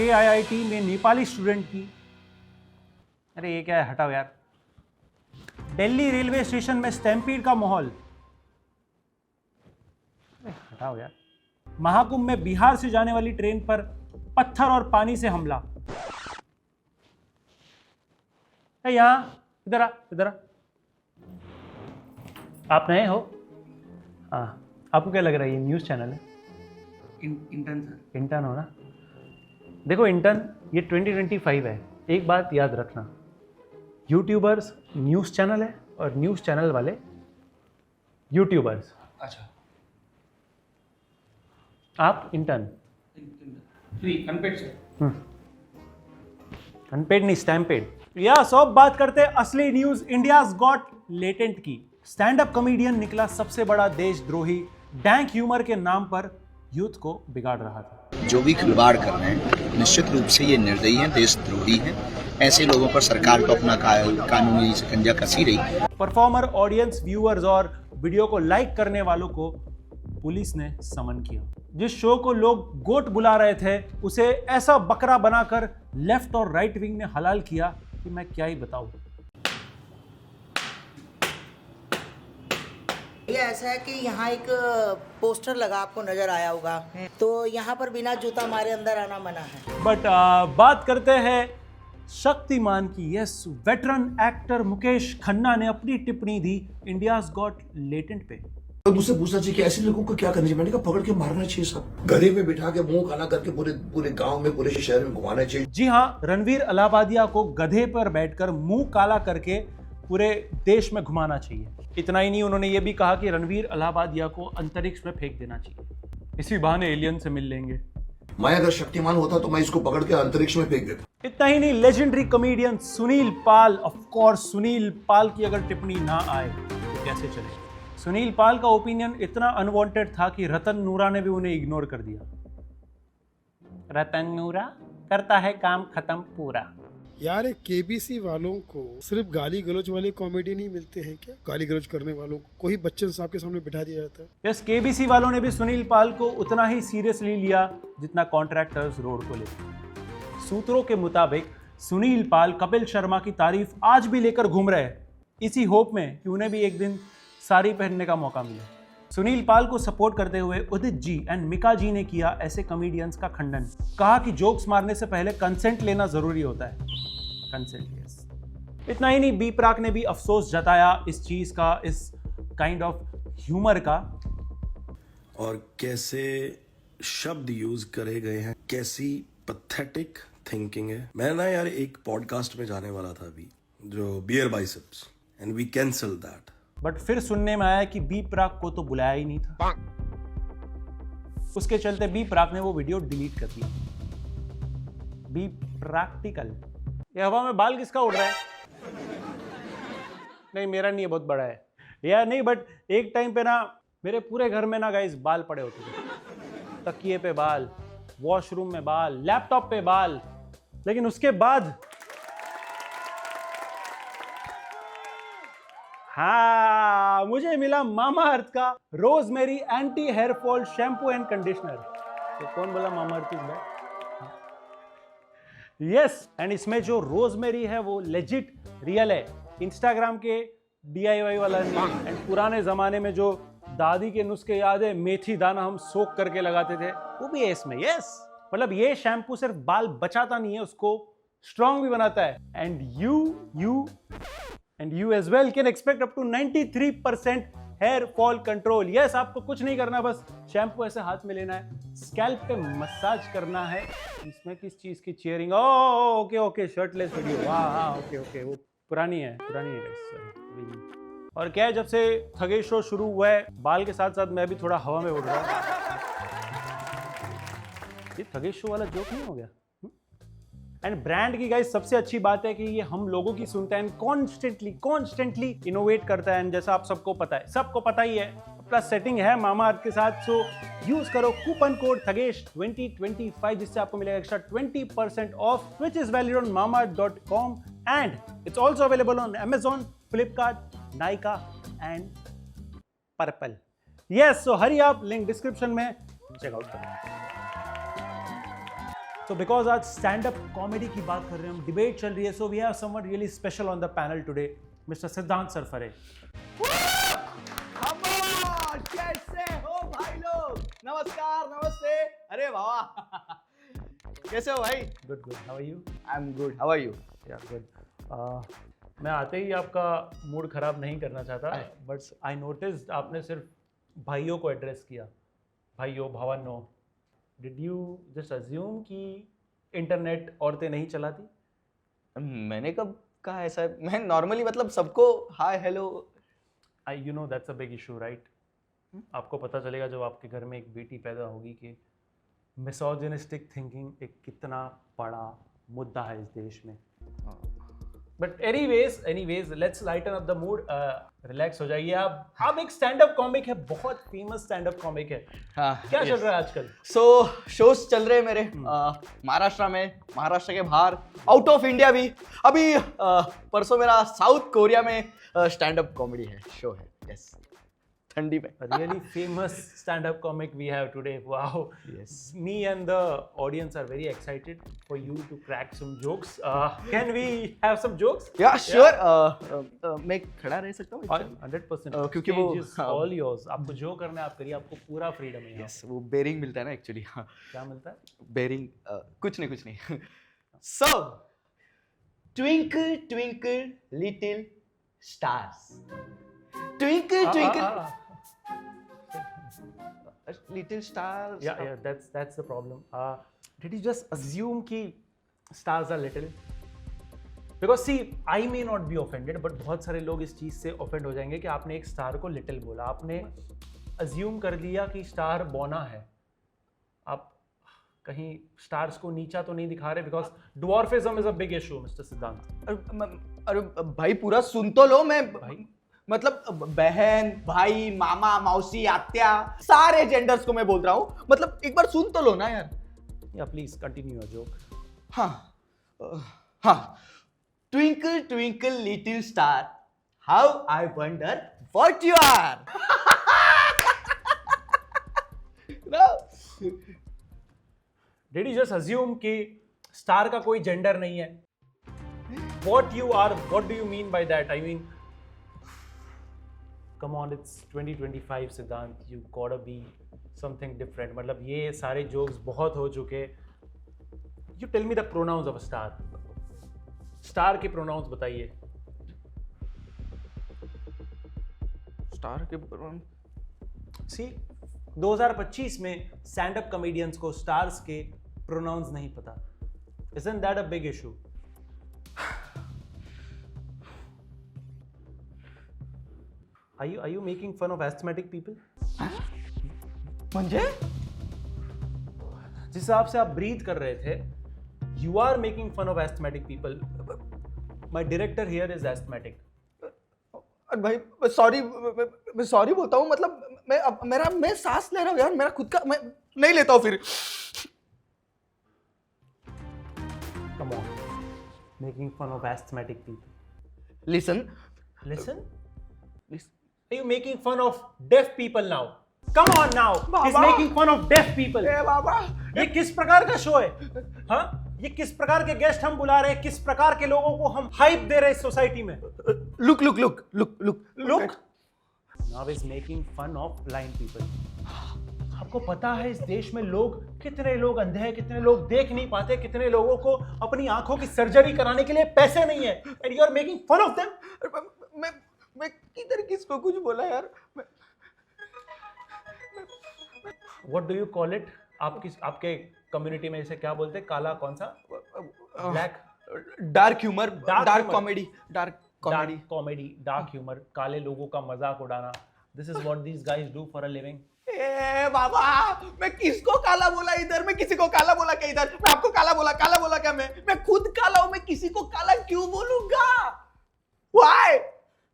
KIIT में Nepali student की, अरे ये क्या है, हटाओ यार। दिल्ली रेलवे स्टेशन में स्टैम्पीड का माहौल, अरे हटाओ यार। महाकुंभ में बिहार से जाने वाली ट्रेन पर पत्थर और पानी से हमला। यहां इधर आ, इधर आ। आप नए हो? हाँ, आपको क्या लग रहा है ये न्यूज़ चैनल है? Intern sir. इंटर्न हो ना? देखो इंटर्न, ये 2025 है, एक बात याद रखना, यूट्यूबर्स न्यूज़ चैनल है और न्यूज़ चैनल वाले यूट्यूबर्स। अच्छा, आप इंटर्न। Unpaid sir. अनपेड नहीं, स्टैम्पेड। या सब बात करते असली न्यूज़ इंडियाज गॉट लेटेंट की। स्टैंड अप कॉमेडियन निकला सबसे बड़ा देशद्रोही, डैंक ह्यूमर के नाम पर यूथ को बिगाड़ रहा था। जो भी खिलवाड़ कर रहे हैं निश्चित रूप से ये निर्दयी हैं, देशद्रोही हैं। ऐसे लोगों पर सरकार को अपना कानूनी शिकंजा कसी रही। परफॉर्मर, ऑडियंस, व्यूअर्स और वीडियो को लाइक करने वालों को पुलिस ने समन किया। जिस शो को लोग गोट बुला रहे थे उसे ऐसा बकरा बनाकर लेफ्ट और राइट विंग ने हलाल किया कि मैं क्या ही बताऊं। ये ऐसा है कि यहाँ एक पोस्टर लगा, आपको नजर आया होगा, तो यहाँ पर बिना जूता मारे अंदर आना मना है। बट बात करते हैं शक्तिमान की। Yes, veteran actor Mukesh Khanna ने अपनी टिप्पणी दी इंडियाज गॉट लेटेंट पे। तो मुझसे पूछना चाहिए कि ऐसे लोगों को क्या करना चाहिए। मैंने कहा पकड़ के मारना चाहिए, सब गधे में बिठा के मुंह काला करके पूरे गांव में, पूरे शहर में घुमाना चाहिए। जी हाँ, रणवीर अलाहाबादिया को गधे पर बैठकर मुंह काला करके पूरे देश में घुमाना चाहिए। इतना ही नहीं, उन्होंने ये भी कहा कि रणवीर अलाहाबादिया को अंतरिक्ष में फेंक देना चाहिए, इसी बहाने एलियन से मिल लेंगे। मैं अगर शक्तिमान होता तो मैं इसको पकड़ के अंतरिक्ष में फेंक देता। इतना ही नहीं, legendary comedian Sunil Pal, of course Sunil Pal की अगर टिप्पणी ना आए तो कैसे चले। सुनील पाल का ओपिनियन इतना अनवांटेड था कि रतन नूरा ने भी उन्हें इग्नोर कर दिया। रतन नूरा करता है काम खत्म पूरा। यार केबीसी वालों को सिर्फ गाली गलौज वाले कॉमेडी नहीं मिलते हैं क्या? गाली गलौज करने वालों को कोई बच्चन साहब के सामने बिठा दिया जाता है। यस, केबीसी वालों ने भी सुनील पाल को उतना ही सीरियसली लिया जितना कॉन्ट्रैक्टर्स रोड को लेते। सूत्रों के मुताबिक सुनील पाल कपिल शर्मा की तारीफ आज भी लेकर घूम रहे हैं, इसी होप में कि उन्हें भी एक दिन साड़ी पहनने का मौका मिले। सुनील पाल को सपोर्ट करते हुए उदित जी एंड मिका जी ने किया ऐसे कॉमेडियंस का खंडन। कहा कि जोक्स मारने से पहले कंसेंट लेना जरूरी होता है। Consent, yes. इतना ही नहीं, बी प्राक ने भी अफसोस जताया इस चीज का, इस काइंड ऑफ ह्यूमर का। और कैसे शब्द यूज करे गए हैं, कैसी पैथेटिक थिंकिंग है। मैं ना यार एक पॉडकास्ट में जाने वाला था अभी, जो beer biceps, and we cancel that. But फिर सुनने में आया कि बी प्राक को तो बुलाया ही नहीं था। उसके चलते बी प्राक ने वो वीडियो डिलीट कर दिया। Be practical. ये हवा में बाल किसका उड़ रहा है? नहीं, मेरा नहीं है, बहुत बड़ा है यार। नहीं, बट एक टाइम पे ना मेरे पूरे घर में ना गाइस बाल पड़े होते थे। तकिए पे बाल, वॉशरूम में बाल, लैपटॉप पे बाल। लेकिन उसके बाद हाँ, मुझे मिला मामा अर्थ का rosemary anti hair fall shampoo and conditioner. तो कौन बोला Mamaearth is bad? Yes, and इसमें जो रोजमेरी है वो लेजिट रियल है, इंस्टाग्राम के DIY वाला नहीं। एंड पुराने जमाने में जो दादी के नुस्खे याद है, मेथी दाना हम सोख करके लगाते थे, वो भी है इसमें। यस, मतलब ये शैम्पू सिर्फ बाल बचाता नहीं है, उसको स्ट्रॉन्ग भी बनाता है। And you as well can expect up to 93% hair fall control. Yes, आपको कुछ नहीं करना, बस शैम्पू ऐसे हाथ में लेना है, स्कैल्प पे मसाज करना है। इसमें किस चीज की चीयरिंग? Okay, shirtless video. हाँ, ओके, वो पुरानी है सॉरी। और क्या है, जब से थगेश शो शुरू हुआ है, बाल के साथ साथ मैं भी थोड़ा हवा में उड़ रहा हूँ। ये थगेश शो वाला जोक नहीं हो गया? एंड ब्रांड की गाइस सबसे अच्छी बात है कि ये हम लोगों की सुनता है, कॉन्स्टेंटली इनोवेट करता है। जैसा आप सबको पता ही है, प्लस सेटिंग है मामा अर्थ के साथ। सो यूज करो कूपन कोड थगेश 2025 जिससे आपको मिलेगा extra 20% off, which is valid on mamaearth.com and it's also available on Amazon, Flipkart, Nykaa and Purplle. Yes, so hurry आप, लिंक डिस्क्रिप्शन में चेकआउट करो। So because आज स्टैंड अप कॉमेडी की बात कर रहे हैं हम, डिबेट चल रही है, so we have someone really special on the panel today, Mr. सिद्धांत सरफरे. कैसे हो भाई लोग? नमस्कार, नमस्ते. अरे वाह, कैसे हो भाई? Good, good. How are you? I am good. How are you? Yeah, good. मैं आते ही आपका मूड खराब नहीं करना चाहता, बट आई नोटिस आपने सिर्फ भाइयों को एड्रेस किया, भाइयों भावानो. डिड यू जस्ट अज्यूम कि इंटरनेट औरतें नहीं चलाती? मैंने कब कहा ऐसा? मैं नॉर्मली मतलब सबको hi hello. I you know that's a big issue right. आपको पता चलेगा जब आपके घर में एक बेटी पैदा होगी कि मिसोजिनिस्टिक थिंकिंग एक कितना बड़ा मुद्दा है इस देश में. But anyways let's lighten up the mood. Relax हो जाइए आप. आप एक स्टैंड अप कॉमिक है, बहुत फेमस स्टैंड अप कॉमिक है. हाँ, क्या चल रहा है आजकल? सो शोज चल रहे हैं मेरे महाराष्ट्र में, महाराष्ट्र के बाहर, आउट ऑफ इंडिया भी. अभी परसों मेरा साउथ कोरिया में स्टैंड अप कॉमेडी है, शो है. यस, ठंडी में. Really famous stand-up comic we have today. Wow. Yes. Me and the audience are very excited for you to crack some jokes. Can we have some jokes? या sure. मैं खड़ा रह सकता हूँ? 100%. क्योंकि वो Stage is all yours. आपको जो करना है आप करिए, आपको पूरा फ्रीडम है. यस, वो बेरिंग मिलता है ना एक्चुअली. हाँ, क्या मिलता है? बेरिंग. कुछ नहीं. So, twinkle twinkle little stars, twinkle twinkle little stars. Yeah, that's the problem. Did you just assume कि stars are little? Because see, I may not be offended, but बहुत सारे लोग इस चीज़ से offend हो जाएंगे कि आपने एक स्टार को लिटिल बोला. आपने assume कर लिया कि स्टार बौना है. आप कहीं स्टार्स को नीचा तो नहीं दिखा रहे, because dwarfism is a big issue mister सिद्धांत. अरे भाई पूरा सुन तो लो. मैं भाई मतलब बहन, भाई, मामा, मौसी, आत्या, सारे जेंडर्स को मैं बोल रहा हूँ. मतलब एक बार सुन तो लो ना यार. या प्लीज कंटिन्यू योर जोक. हाँ. Twinkle twinkle little star, how I wonder what you are. Did you just assume कि स्टार का कोई जेंडर नहीं है? What you are, what do you mean by that? I mean come on, it's 2025 Siddhant, you got to be something different. मतलब ये सारे jokes बहुत हो चुके. You tell me the pronouns of a star. Star के pronounce बताइए. Star के सी 2025 में स्टैंड अप कॉमेडियंस को स्टार्स के प्रोनाउंस नहीं पता. Isn't that a big issue? Are you making fun of asthmatic people? म्हणजे जिस हिसाब से आप ब्रीथ कर रहे थे, you are making fun of asthmatic people. My director here is asthmatic. भाई सॉरी, मैं सॉरी बोलता हूँ. मतलब मैं सांस ले रहा हूँ यार, मेरा खुद का. मैं नहीं लेता हूँ फिर. Come on, making fun of asthmatic people. Listen. Are you making fun of deaf people now? Come on now. He's making fun of deaf people. ए बाबा, ये किस प्रकार का शो है? हाँ, ये किस प्रकार के गेस्ट हम बुला रहे हैं? किस प्रकार के लोगों को हम हाइप दे रहे हैं सोसाइटी में? Look. Now he's making fun of blind people. आपको पता है इस देश में लोग, कितने लोग अंधे हैं, कितने लोग देख नहीं पाते, कितने लोगों को अपनी आंखों की सर्जरी कराने के लिए पैसे नहीं है. And you are making fun of them? मैं किधर किसको कुछ बोला यार. What do you call it? आपके कम्युनिटी में इसे क्या बोलते हैं? काला कौन सा? Black. Dark humour, dark comedy, dark humour, काले लोगों का मजाक उड़ाना. This is what these guys do for a living. ए बाबा, मैं किसको काला बोला इधर? मैं किसी को काला बोला क्या इधर? मैं आपको काला बोला क्या? मैं खुद काला हूं. मैं किसी को काला क्यों बोलूंगा? Why?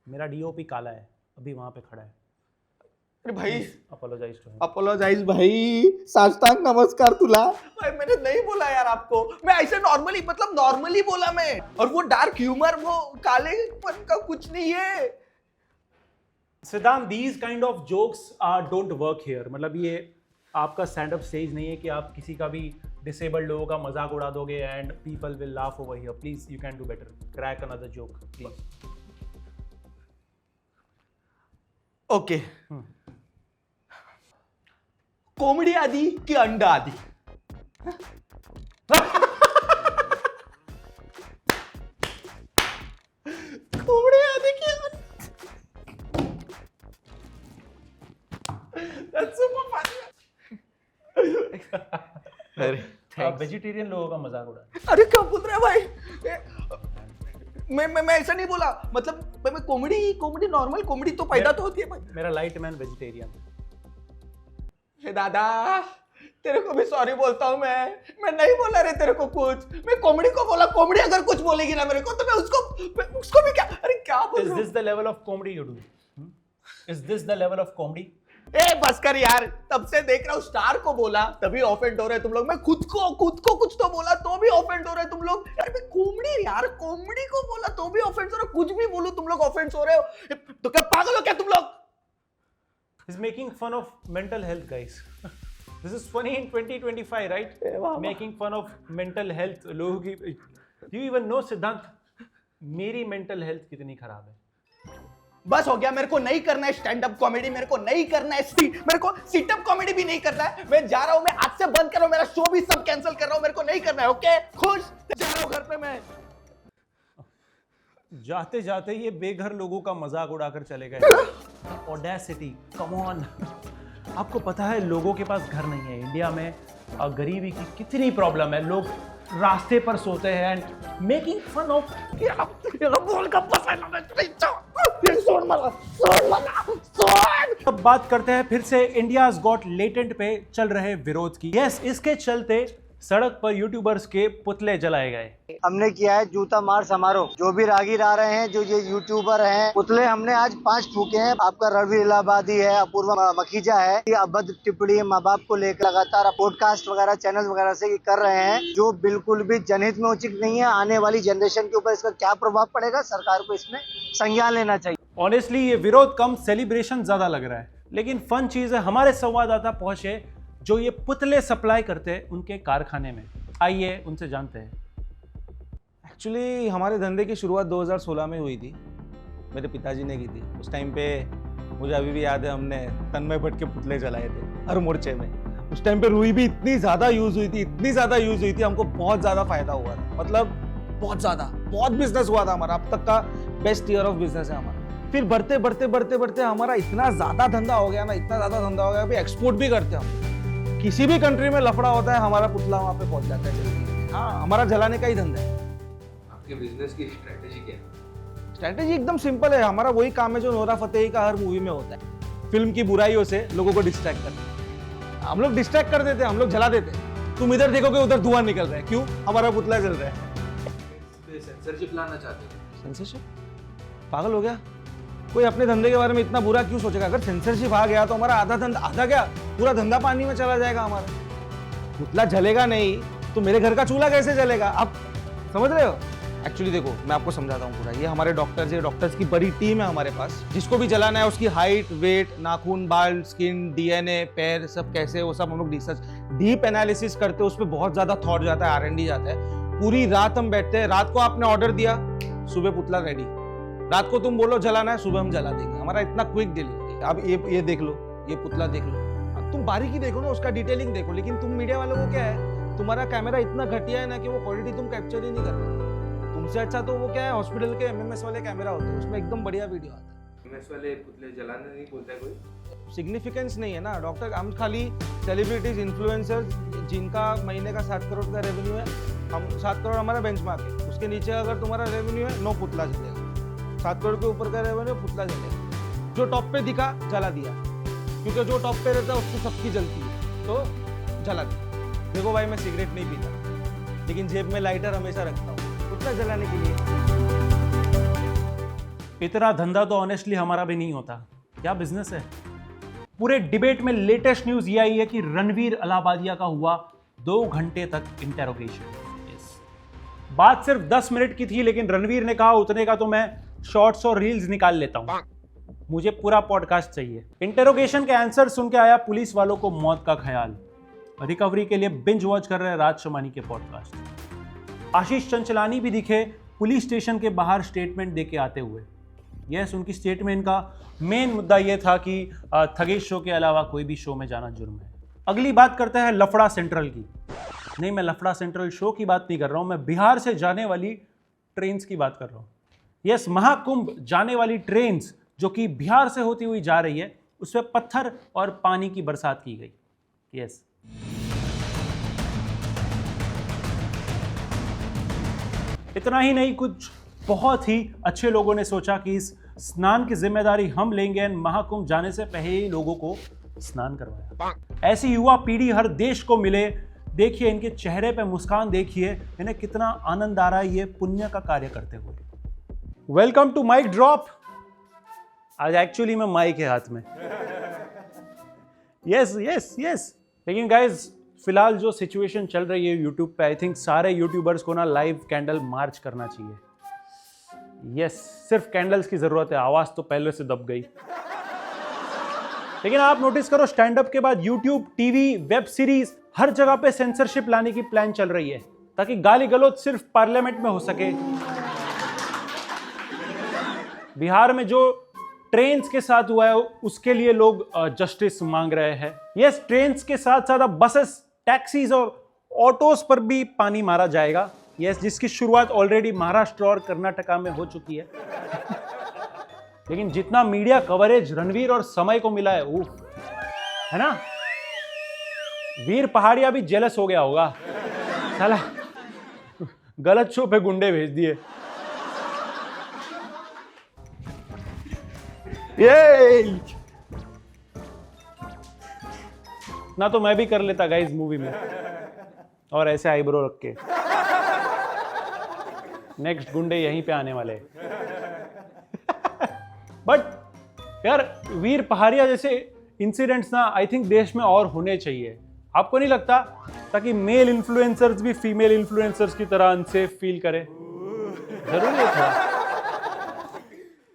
मेरा डीओपी काला है, अभी वहां पे खड़ा है. अरे भाई, अपोलोजाइज टू हिम. अपोलोजाइज भाई, साष्टांग नमस्कार तुला. भाई मैंने नहीं बोला यार आपको. मैं ऐसे नॉर्मली बोला मैं. और वो डार्क ह्यूमर, वो कालेपन का कुछ नहीं है. सिद्धांत, these kind of jokes don't work here. मतलब ये आपका स्टैंड अप स्टेज नहीं है कि आप किसी का भी डिसेबल्ड लोगों का मजाक उड़ा दोगे and people will laugh over here. Please you can do better. Crack another joke please. Okay. कोंबडी आधी की अंडा आधी? कोंबडी आधी की अंडा? That's super funny. अरे आप वेजिटेरियन लोगों का मजाक उड़ा. अरे क्या बोल रहे हैं भाई? मैं ऐसा नहीं बोला. मतलब मैं कॉमेडी नॉर्मल कॉमेडी तो पैदा तो होती है भाई. मेरा लाइट मैन वेजिटेरियन. हे दादा, तेरे को भी सॉरी बोलता हूँ मैं नहीं बोला रे तेरे को कुछ. मैं कॉमेडी को बोला. कॉमेडी अगर कुछ बोलेगी ना मेरे को तो मैं उसको भी क्या. अरे क्या बोल Is रहा हूँ? this the level of comedy you do? Is this the level of comedy? ए बस कर यार. तब से देख रहा हूँ स्टार को बोला तभी ऑफेंड हो रहे तुम लोग. मैं खुद को कुछ तो बोला तो भी ऑफेंड हो रहे तुम लोग. यार मैं कॉमेडी यार कॉमेडी को बोला तो भी ऑफेंड हो रहे. कुछ भी बोलूं तुम लोग ऑफेंड हो रहे हो. तो क्या पागल हो क्या तुम लोग? He's making fun of mental health, guys. This is funny in 2025, right? Making fun of mental health. लोगों की. Do you even know सिद्धांत? मेरी mental health कितनी खराब है. बस हो गया. मेरे को नहीं करना है स्टैंड अप कॉमेडी. मेरे को नहीं करना है मेरे को सिट अप कॉमेडी भी नहीं करना है. मैं जा रहा हूं. मैं आज से बंद कर रहा हूं. मेरा शो भी सब कैंसिल कर रहा हूं. मेरे को नहीं करना है. ओके खुश जा रहा हूं घर पे मैं. जाते जाते ये बेघर लोगों का मजाक उड़ाकर चले गए. Audacity, come on. आपको पता है लोगों के पास घर नहीं है इंडिया में. गरीबी की कितनी प्रॉब्लम है. लोग रास्ते पर सोते हैं एंड मेकिंग फन ऑफ. अब बात करते हैं फिर से इंडियाज गॉट लेटेंट पे चल रहे विरोध की. यस, इसके चलते सड़क पर यूट्यूबर्स के पुतले जलाए गए. हमने किया है जूता मार समारोह. जो भी रागीर आ रहे हैं, जो ये यूट्यूबर हैं, पुतले हमने आज 5 फूके हैं. आपका रणवीर इलाहाबादी है, अपूर्वा मखीजा है. ये अभद्र टिप्पणी माँ बाप को लेकर लगातार पॉडकास्ट वगैरह चैनल वगैरह से कर रहे हैं, जो बिल्कुल भी जनहित में उचित नहीं है. आने वाली जनरेशन के ऊपर इसका क्या प्रभाव पड़ेगा, सरकार को इसमें संज्ञान लेना चाहिए. ऑनेस्टली ये विरोध कम, सेलिब्रेशन ज्यादा लग रहा है. लेकिन फन चीज है, हमारे संवाददाता पहुंचे जो ये पुतले सप्लाई करते हैं उनके कारखाने में. आइए उनसे जानते हैं. एक्चुअली हमारे धंधे की शुरुआत 2016 में हुई थी. मेरे पिताजी ने की थी. उस टाइम पे मुझे अभी भी याद है, हमने तन्मय भट्ट के पुतले जलाए थे हर मोर्चे में. उस टाइम पे रुई भी इतनी ज़्यादा यूज़ हुई थी, हमको बहुत ज़्यादा फायदा हुआ था. मतलब बहुत बिजनेस हुआ था हमारा. अब तक का बेस्ट ईयर ऑफ बिजनेस है हमारा. फिर बढ़ते हमारा इतना ज़्यादा धंधा हो गया अभी एक्सपोर्ट भी करते हैं. किसी भी कंट्री में लफड़ा होता है हमारा पुतला वहाँ पे पहुँच जाता है. हाँ, हमारा जलाने का ही धंधा है. आपके बिजनेस की स्ट्रेटेजी क्या है? स्ट्रेटेजी एकदम सिंपल है. हमारा वही काम है जो नोरा फतेही का हर मूवी में होता है. फिल्म की बुराइयों से लोगों को डिस्ट्रैक्ट करना. हम लोग डिस्ट्रैक्ट कर देते हैं, हम लोग जला देते हैं. तुम इधर देखोगे उधर धुआं निकल रहा है. क्यों? हमारा पुतला जल रहा है. सेंसरशिप लाना चाहते हो? सेंसरशिप? पागल हो गया कोई? अपने धंधे के बारे में इतना बुरा क्यों सोचेगा? अगर सेंसरशिप आ गया तो हमारा आधा क्या पूरा धंधा पानी में चला जाएगा. हमारा पुतला जलेगा नहीं तो मेरे घर का चूल्हा कैसे जलेगा? आप समझ रहे हो? एक्चुअली देखो, मैं आपको समझाता हूँ पूरा. ये हमारे डॉक्टर्स की बड़ी टीम है हमारे पास. जिसको भी जलाना है उसकी हाइट, वेट, नाखून, बाल, स्किन, डीएनए, पैर, सब कैसे, वो सब हम लोग रिसर्च डीप एनालिसिस करते हैं. उस पर बहुत ज्यादा थॉट जाता है, R&D जाता है. पूरी रात हम बैठते हैं. रात को आपने ऑर्डर दिया, सुबह पुतला रेडी. रात को तुम बोलो जलाना है, सुबह हम जला देंगे. हमारा इतना क्विक डिलीवरी. अब ये देख लो, ये पुतला देख लो. तुम बारीकी देखो ना, उसका डिटेलिंग देखो. लेकिन तुम मीडिया वालों को क्या है, तुम्हारा कैमरा इतना घटिया है ना कि वो क्वालिटी तुम कैप्चर ही नहीं कर रहे. तुमसे अच्छा तो वो क्या है, हॉस्पिटल के MMS वाले कैमरा होते हैं, उसमें एकदम बढ़िया वीडियो आता है. MMS वाले पुतले जलाने नहीं बोलता है कोई? सिग्निफिकेंस नहीं है ना डॉक्टर. हम खाली सेलिब्रिटीज, इन्फ्लुएंसर्स जिनका महीने का 7 करोड़ का रेवेन्यू है, हम 7 करोड़ हमारा बेंचमार्क है. उसके नीचे अगर तुम्हारा रेवेन्यू है, नो पुतला जलेगा. 7 करोड़ के ऊपर का रेवेन्यू, पुतला जलेगा. जो टॉप पे दिखा, जला दिया. क्योंकि जो टॉप पे रहता है उसको सबकी जलती है, तो जला दिया. देखो भाई, मैं सिगरेट नहीं पीता, लेकिन जेब में लाइटर हमेशा रखता हूँ पुतला जलाने के लिए. इतना धंधा तो ऑनेस्टली हमारा भी नहीं होता. क्या बिजनेस है. पूरे डिबेट में लेटेस्ट न्यूज ये आई है कि रणवीर इलाहाबादिया का हुआ 2 घंटे तक इंटेरोगेशन. बात सिर्फ 10 मिनट की थी, लेकिन रणवीर ने कहा उतने का तो मैं शॉर्ट्स और रील्स निकाल लेता हूं, मुझे पूरा पॉडकास्ट चाहिए. इंटेरोगेशन के आंसर सुन के आया पुलिस वालों को मौत का ख्याल. रिकवरी के लिए बिंज वॉच कर रहे हैं राज शमानी के पॉडकास्ट। आशीष चंचलानी भी दिखे पुलिस स्टेशन के बाहर स्टेटमेंट देके आते हुए। यस, उनकी स्टेटमेंट का मेन मुद्दा यह था कि थगेश शो के अलावा कोई भी शो में जाना जुर्म है। अगली बात करते हैं लफड़ा सेंट्रल की। नहीं, मैं लफड़ा सेंट्रल शो की बात नहीं कर रहा हूं, मैं बिहार से जाने वाली ट्रेन्स की बात कर रहा हूं। यस, महाकुंभ जाने वाली ट्रेन्स जो कि बिहार से होती हुई जा रही है, उस पर पत्थर और पानी की बरसात की गई। यस, इतना ही नहीं, कुछ बहुत ही अच्छे लोगों ने सोचा कि इस स्नान की जिम्मेदारी हम लेंगे एंड महाकुंभ जाने से पहले ही लोगों को स्नान करवाया। ऐसी युवा पीढ़ी हर देश को मिले। देखिए इनके चेहरे पे मुस्कान, देखिए इन्हें कितना आनंद आ रहा है ये पुण्य का कार्य करते हुए। Welcome to mic drop. आज एक्चुअली में माइक है हाथ में। Yes yes yes. लेकिन गाइज फिलहाल जो सिचुएशन चल रही है यूट्यूब पे, आई थिंक सारे यूट्यूबर्स को ना लाइव कैंडल मार्च करना चाहिए। यस, सिर्फ कैंडल्स की जरूरत है, आवाज तो पहले से दब गई। लेकिन आप नोटिस करो, स्टैंड अप के बाद यूट्यूब, टीवी, वेब सीरीज, हर जगह पे सेंसरशिप लाने की प्लान चल रही है ताकि गाली गलौज सिर्फ पार्लियामेंट में हो सके। बिहार में जो ट्रेन्स के साथ हुआ है उसके लिए लोग जस्टिस मांग रहे हैं। यस, ट्रेन्स के साथ साथ अब बसेस, टैक्सीज और ऑटोज पर भी पानी मारा जाएगा। यस, जिसकी शुरुआत ऑलरेडी महाराष्ट्र और कर्नाटका में हो चुकी है। लेकिन जितना मीडिया कवरेज रणवीर और समय को मिला है, है ना, वीर पहाड़िया भी जेलस हो गया होगा। साला गलत शो पे गुंडे भेज दिए। ये ना तो मैं भी कर लेता गाइस मूवी में, और ऐसे आईब्रो रख के। नेक्स्ट गुंडे यहीं पे आने वाले। बट यार, वीर पहाड़िया जैसे इंसिडेंट्स ना आई थिंक देश में और होने चाहिए। आपको नहीं लगता? ताकि मेल इन्फ्लुएंसर्स भी फीमेल इन्फ्लुएंसर्स की तरह अनसेफ फील करे। जरूरी है था।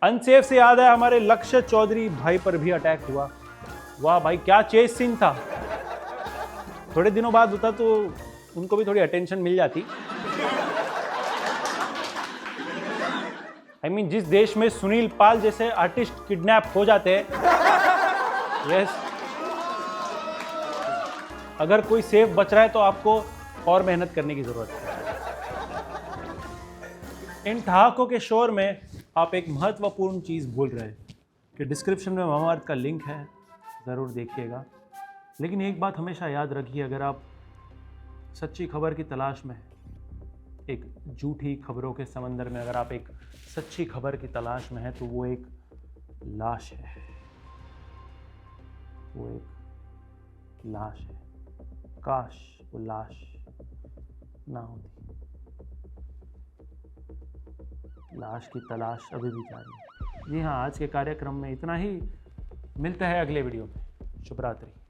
अनसेफ से याद है, हमारे लक्ष्य चौधरी भाई पर भी अटैक हुआ। वाह भाई, क्या चेस सीन था। थोड़े दिनों बाद होता तो उनको भी थोड़ी अटेंशन मिल जाती। I mean, जिस देश में सुनील पाल जैसे आर्टिस्ट किडनैप हो जाते हैं, यस, अगर कोई सेफ बच रहा है तो आपको और मेहनत करने की जरूरत है। इन ठहाकों के शोर में आप एक महत्वपूर्ण चीज भूल रहे हैं कि डिस्क्रिप्शन में महाभारत का लिंक है, जरूर देखिएगा। लेकिन एक बात हमेशा याद रखिए, अगर आप सच्ची खबर की तलाश में, एक झूठी खबरों के समंदर में अगर आप एक सच्ची खबर की तलाश में है, तो वो एक लाश है। वो एक लाश है। काश वो लाश ना होती। लाश की तलाश अभी भी जारी है। जी हाँ, आज के कार्यक्रम में इतना ही। मिलते हैं अगले वीडियो में। शुभ रात्रि।